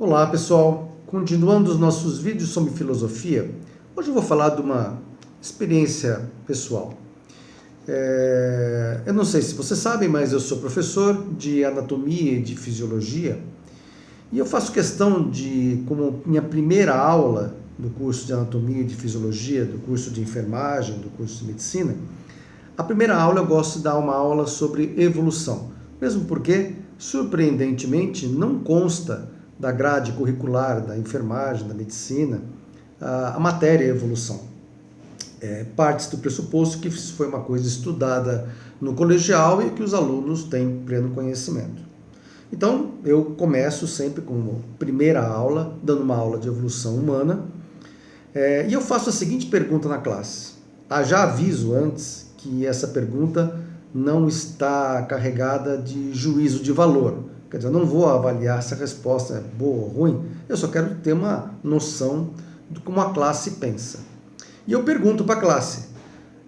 Olá pessoal, continuando os nossos vídeos sobre filosofia, hoje eu vou falar de uma experiência pessoal. Eu não sei se vocês sabem, mas eu sou professor de anatomia e de fisiologia e eu faço questão de, como minha primeira aula do curso de anatomia e de fisiologia, do curso de enfermagem, do curso de medicina, a primeira aula eu gosto de dar uma aula sobre evolução, mesmo porque, surpreendentemente, não consta da grade curricular da enfermagem, da medicina, a matéria evolução. Parte do pressuposto que isso foi uma coisa estudada no colegial e que os alunos têm pleno conhecimento. Então, eu começo sempre com primeira aula, dando uma aula de evolução humana, e eu faço a seguinte pergunta na classe. Já aviso antes que essa pergunta não está carregada de juízo de valor. Quer dizer, eu não vou avaliar se a resposta é boa ou ruim, eu só quero ter uma noção de como a classe pensa. E eu pergunto para a classe,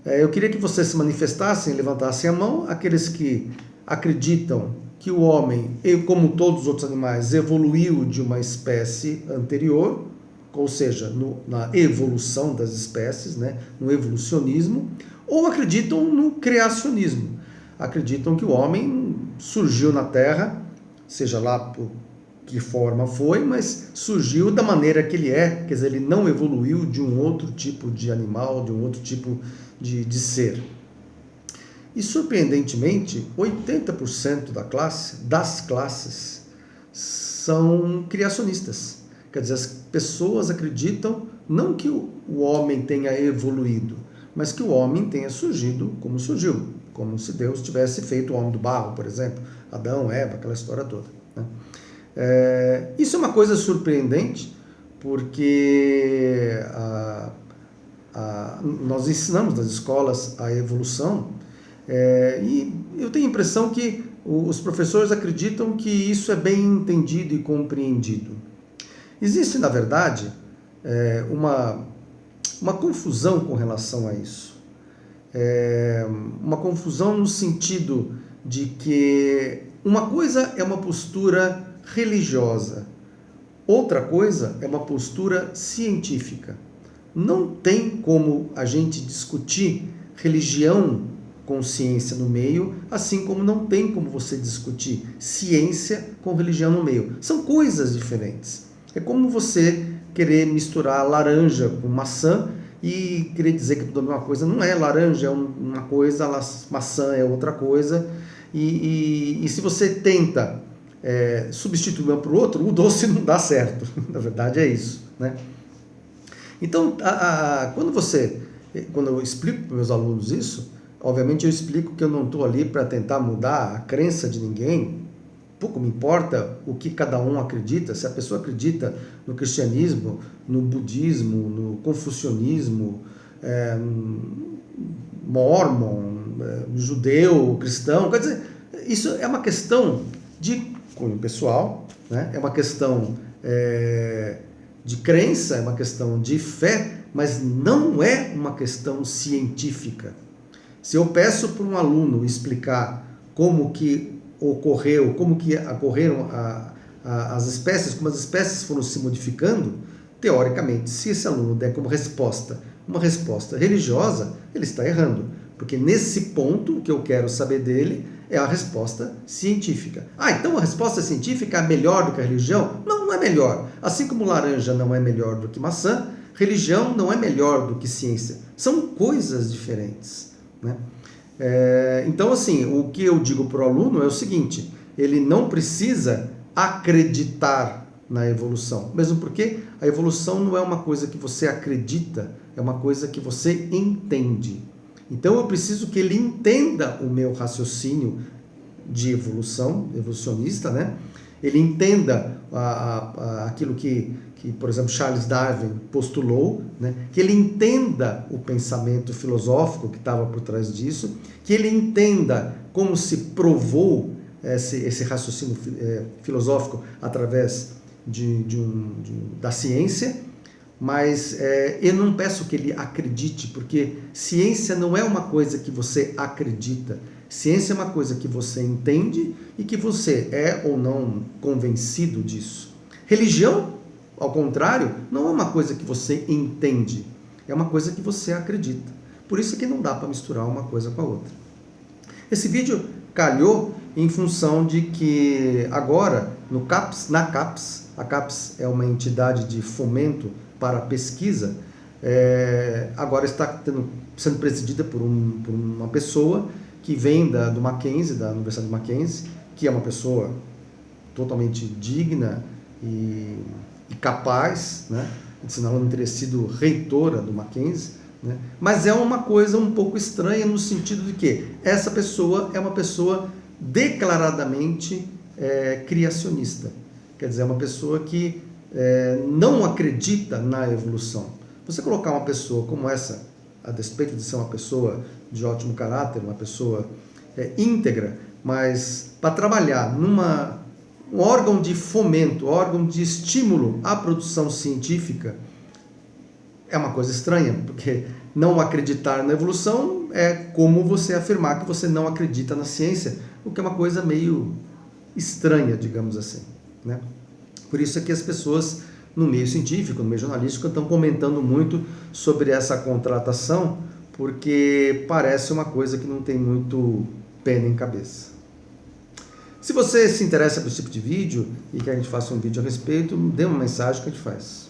eu queria que vocês se manifestassem, levantassem a mão, aqueles que acreditam que o homem, como todos os outros animais, evoluiu de uma espécie anterior, ou seja, na evolução das espécies, né, no evolucionismo, ou acreditam no criacionismo. Acreditam que o homem surgiu na Terra, seja lá por que forma foi, mas surgiu da maneira que ele é, quer dizer, ele não evoluiu de um outro tipo de animal, de um outro tipo de ser. E, surpreendentemente, 80% das classes são criacionistas. Quer dizer, as pessoas acreditam não que o homem tenha evoluído, mas que o homem tenha surgido, como se Deus tivesse feito o homem do barro, por exemplo, Adão, Eva, aquela história toda, né? Isso é uma coisa surpreendente, porque nós ensinamos nas escolas a evolução, e eu tenho a impressão que os professores acreditam que isso é bem entendido e compreendido. Existe, na verdade, uma confusão com relação a isso. Uma confusão no sentido de que uma coisa é uma postura religiosa, outra coisa é uma postura científica. Não tem como a gente discutir religião com ciência no meio, assim como não tem como você discutir ciência com religião no meio. São coisas diferentes. É como você querer misturar laranja com maçã e querer dizer que tudo é uma coisa. Não é, laranja é uma coisa, maçã é outra coisa. E se você tenta substituir um para o outro, o doce não dá certo. Na verdade é isso, né? Então, quando eu explico para meus alunos isso, obviamente eu explico que eu não estou ali para tentar mudar a crença de ninguém. Pouco me importa o que cada um acredita. Se a pessoa acredita no cristianismo, no budismo, no confucionismo, mormon, judeu, cristão, quer dizer, isso é uma questão de cunho pessoal, né? É uma questão de crença, é uma questão de fé, mas não é uma questão científica. Se eu peço para um aluno explicar como que ocorreram as espécies, como as espécies foram se modificando, teoricamente, se esse aluno der como resposta uma resposta religiosa, ele está errando. Porque nesse ponto, o que eu quero saber dele é a resposta científica. Então a resposta científica é melhor do que a religião? Não, não é melhor. Assim como laranja não é melhor do que maçã, religião não é melhor do que ciência. São coisas diferentes, né? Então, assim, o que eu digo para o aluno é o seguinte: ele não precisa acreditar na evolução, mesmo porque a evolução não é uma coisa que você acredita, é uma coisa que você entende. Então eu preciso que ele entenda o meu raciocínio de evolução, evolucionista, né? Ele entenda aquilo que, por exemplo, Charles Darwin postulou, né? Que ele entenda o pensamento filosófico que estava por trás disso, que ele entenda como se provou esse raciocínio filosófico através da ciência, mas eu não peço que ele acredite, porque ciência não é uma coisa que você acredita. Ciência é uma coisa que você entende e que você é ou não convencido disso. Religião, ao contrário, não é uma coisa que você entende, é uma coisa que você acredita. Por isso é que não dá para misturar uma coisa com a outra. Esse vídeo calhou em função de que agora, no CAPES, na CAPES, a CAPES é uma entidade de fomento para a pesquisa, agora está sendo presidida por uma pessoa que vem do Mackenzie, da Universidade de Mackenzie, que é uma pessoa totalmente digna e capaz, né? Senão ela não teria sido reitora do Mackenzie, né? Mas é uma coisa um pouco estranha no sentido de que essa pessoa é uma pessoa declaradamente criacionista. Quer dizer, é uma pessoa que não acredita na evolução. Você colocar uma pessoa como essa, a despeito de ser uma pessoa de ótimo caráter, uma pessoa íntegra, mas para trabalhar um órgão de fomento, órgão de estímulo à produção científica, é uma coisa estranha, porque não acreditar na evolução é como você afirmar que você não acredita na ciência, o que é uma coisa meio estranha, digamos assim, né? Por isso é que as pessoas no meio científico, no meio jornalístico, estão comentando muito sobre essa contratação, porque parece uma coisa que não tem muito pé nem cabeça. Se você se interessa por esse tipo de vídeo e quer que a gente faça um vídeo a respeito, dê uma mensagem que a gente faz.